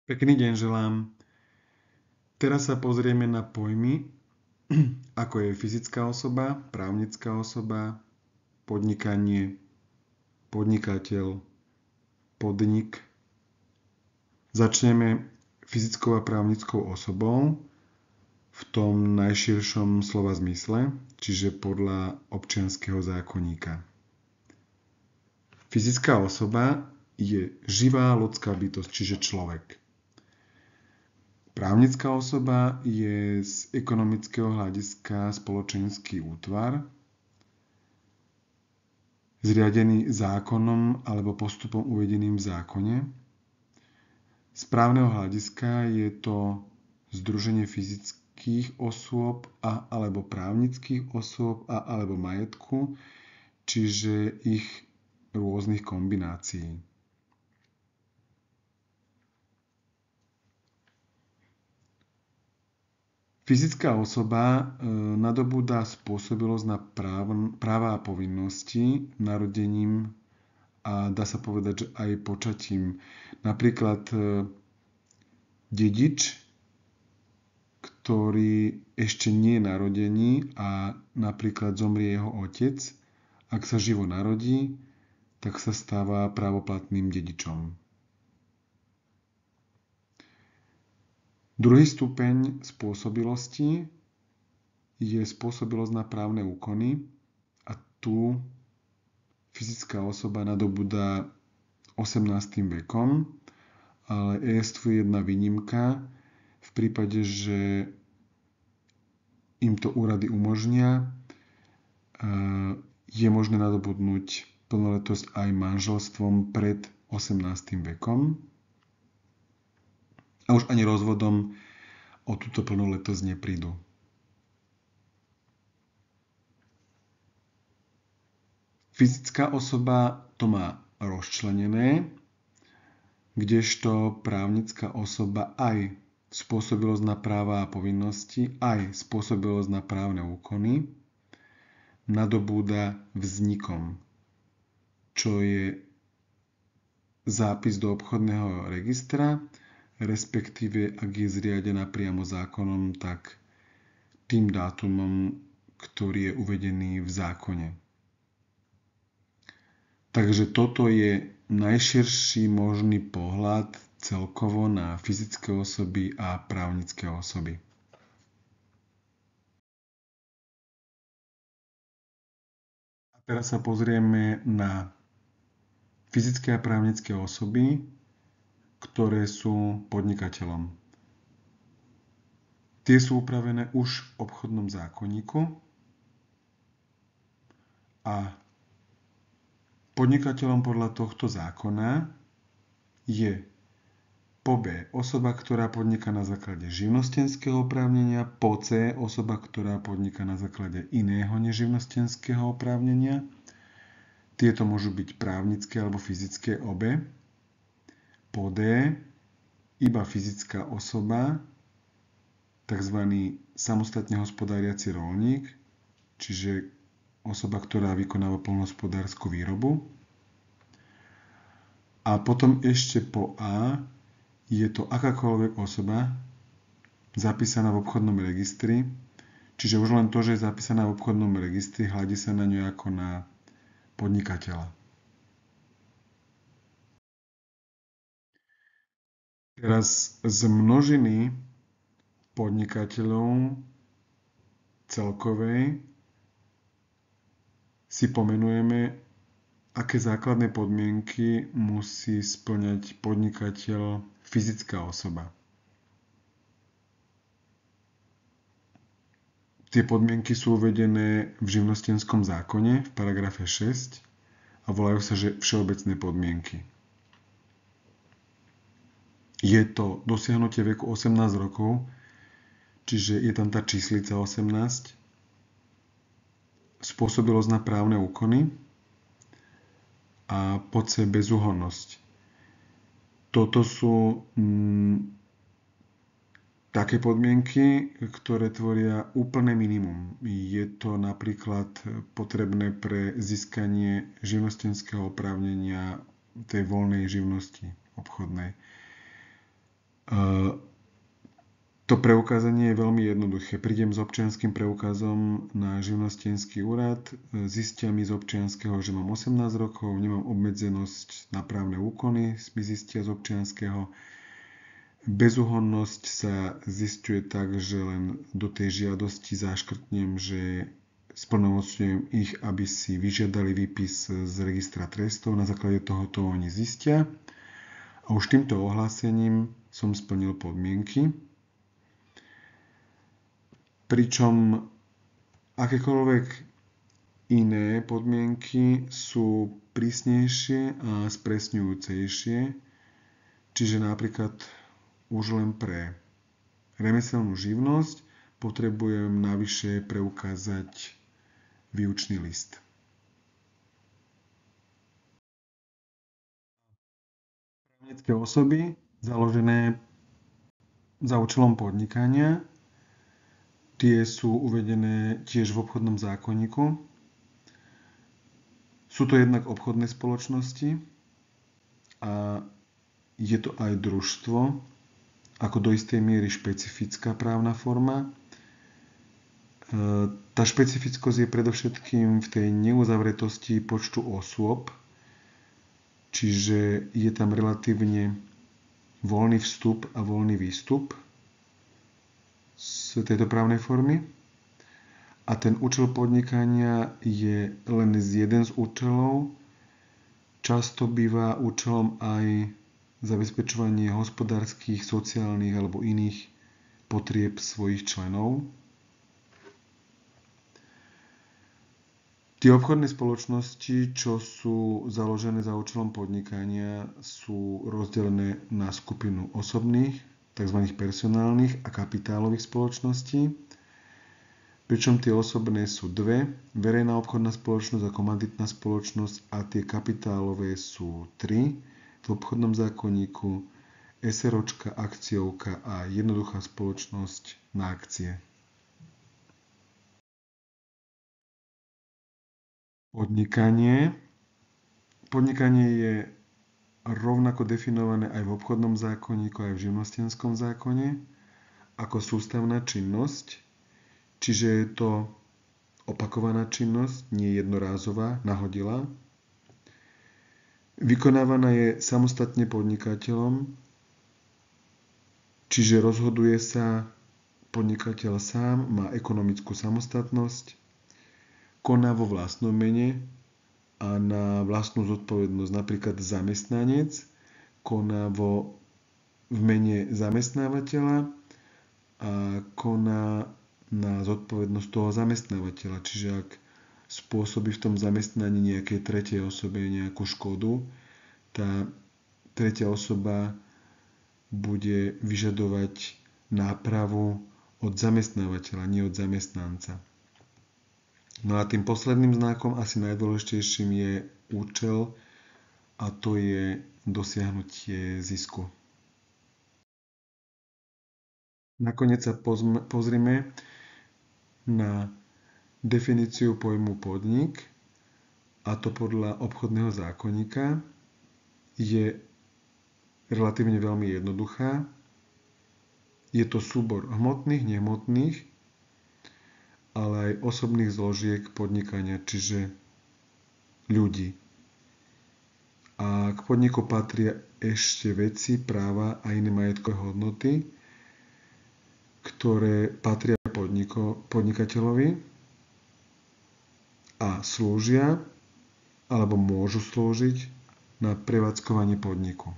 Pekný deň želám. Teraz sa pozrieme na pojmy, ako je fyzická osoba, právnická osoba, podnikanie, podnikateľ, podnik. Začneme fyzickou a právnickou osobou v tom najširšom slova zmysle, čiže podľa občianskeho zákonníka. Fyzická osoba je živá ľudská bytosť, čiže človek. Právnická osoba je z ekonomického hľadiska spoločenský útvar, zriadený zákonom alebo postupom uvedeným v zákone. Z právneho hľadiska je to združenie fyzických osôb a alebo právnických osôb a alebo majetku, čiže ich rôznych kombinácií. Fyzická osoba nadobúda spôsobilosť na práva a povinnosti narodením a dá sa povedať, že aj počatím. Napríklad dedič, ktorý ešte nie je narodený a napríklad zomrie jeho otec, ak sa živo narodí, tak sa stáva právoplatným dedičom. Druhý stupeň spôsobilosti je spôsobilosť na právne úkony a tu fyzická osoba nadobúda 18. vekom, ale existuje jedna výnimka v prípade, že im to úrady umožnia, je možné nadobudnúť plnoletosť aj manželstvom pred 18. vekom. A už ani rozvodom o túto plnoletosť neprídu. Fyzická osoba to má rozčlenené, kdežto právnická osoba aj spôsobilosť na práva a povinnosti, aj spôsobilosť na právne úkony nadobúda vznikom, čo je zápis do obchodného registra, respektíve ak je zriadená priamo zákonom, tak tým dátumom, ktorý je uvedený v zákone. Takže toto je najširší možný pohľad celkovo na fyzické osoby a právnické osoby. A teraz sa pozrieme na fyzické a právnické osoby, ktoré sú podnikateľom. Tie sú upravené už v obchodnom zákonníku a podnikateľom podľa tohto zákona je po B osoba, ktorá podniká na základe živnostenského oprávnenia, po C osoba, ktorá podniká na základe iného neživnostenského oprávnenia. Tieto môžu byť právnické alebo fyzické obe. Po D iba fyzická osoba, tzv. Samostatne hospodáriaci roľník, čiže osoba, ktorá vykonáva poľnohospodársku výrobu. A potom ešte po A je to akákoľvek osoba zapísaná v obchodnom registri, čiže už len to, že je zapísaná v obchodnom registri, hľadí sa na ňu ako na podnikateľa. Teraz z množiny podnikateľov celkovej si pomenujeme, aké základné podmienky musí spĺňať podnikateľ fyzická osoba. Tie podmienky sú uvedené v živnostenskom zákone v paragrafe 6 a volajú sa, že všeobecné podmienky. Je to dosiahnutie veku 18 rokov, čiže je tam tá číslica 18, spôsobilosť na právne úkony a po C bezúhonnosť. Toto sú také podmienky, ktoré tvoria úplné minimum. Je to napríklad potrebné pre získanie živnostenského oprávnenia tej voľnej živnosti obchodnej. To preukázanie je veľmi jednoduché. Prídem s občianskym preukazom na živnostenský úrad, zistia mi z občianskeho, že mám 18 rokov, nemám obmedzenosť na právne úkony, mi zistia z občianskeho. Bezúhonnosť sa zisťuje tak, že len do tej žiadosti zaškrtnem, že splnomocňujem ich, aby si vyžiadali výpis z registra trestov. Na základe tohoto oni zistia. A už týmto ohlásením som splnil podmienky. Pričom akékoľvek iné podmienky sú prísnejšie a spresňujúcejšie. Čiže napríklad už len pre remeselnú živnosť potrebujem navyše preukázať výučný list. Právnické osoby založené za účelom podnikania, tie sú uvedené tiež v obchodnom zákonníku. Sú to jednak obchodné spoločnosti a je to aj družstvo, ako do istej miery špecifická právna forma. Tá špecifickosť je predovšetkým v tej neuzavretosti počtu osôb, čiže je tam relatívne voľný vstup a voľný výstup z tejto právnej formy. A ten účel podnikania je len jeden z účelov. Často býva účelom aj zabezpečovanie hospodárskych, sociálnych alebo iných potrieb svojich členov. Tie obchodné spoločnosti, čo sú založené za účelom podnikania, sú rozdelené na skupinu osobných, tzv. Personálnych a kapitálových spoločností. Pričom tie osobné sú dve, verejná obchodná spoločnosť a komanditná spoločnosť, a tie kapitálové sú tri v obchodnom zákonníku: SROčka, akciovka a jednoduchá spoločnosť na akcie. Podnikanie je rovnako definované aj v obchodnom zákonníku, aj v živnostenskom zákone ako sústavná činnosť, čiže je to opakovaná činnosť, nie jednorázová, nahodilá. Vykonávaná je samostatne podnikateľom, čiže rozhoduje sa podnikateľ sám, má ekonomickú samostatnosť, koná vo vlastnom mene a na vlastnú zodpovednosť. Napríklad zamestnanec koná v mene zamestnávateľa a koná na zodpovednosť toho zamestnávateľa. Čiže ak spôsobí v tom zamestnaní nejakej tretej osobe nejakú škodu, tá tretia osoba bude vyžadovať nápravu od zamestnávateľa, nie od zamestnanca. No a tým posledným znakom, asi najdôležitejším, je účel, a to je dosiahnutie zisku. Nakoniec sa pozrime na definíciu pojmu podnik, a to podľa obchodného zákonníka je relatívne veľmi jednoduchá. Je to súbor hmotných, nehmotných, ale aj osobných zložiek podnikania, čiže ľudí. A k podniku patria ešte veci, práva a iné majetkové hodnoty, ktoré patria podnikateľovi a slúžia alebo môžu slúžiť na prevádzkovanie podniku.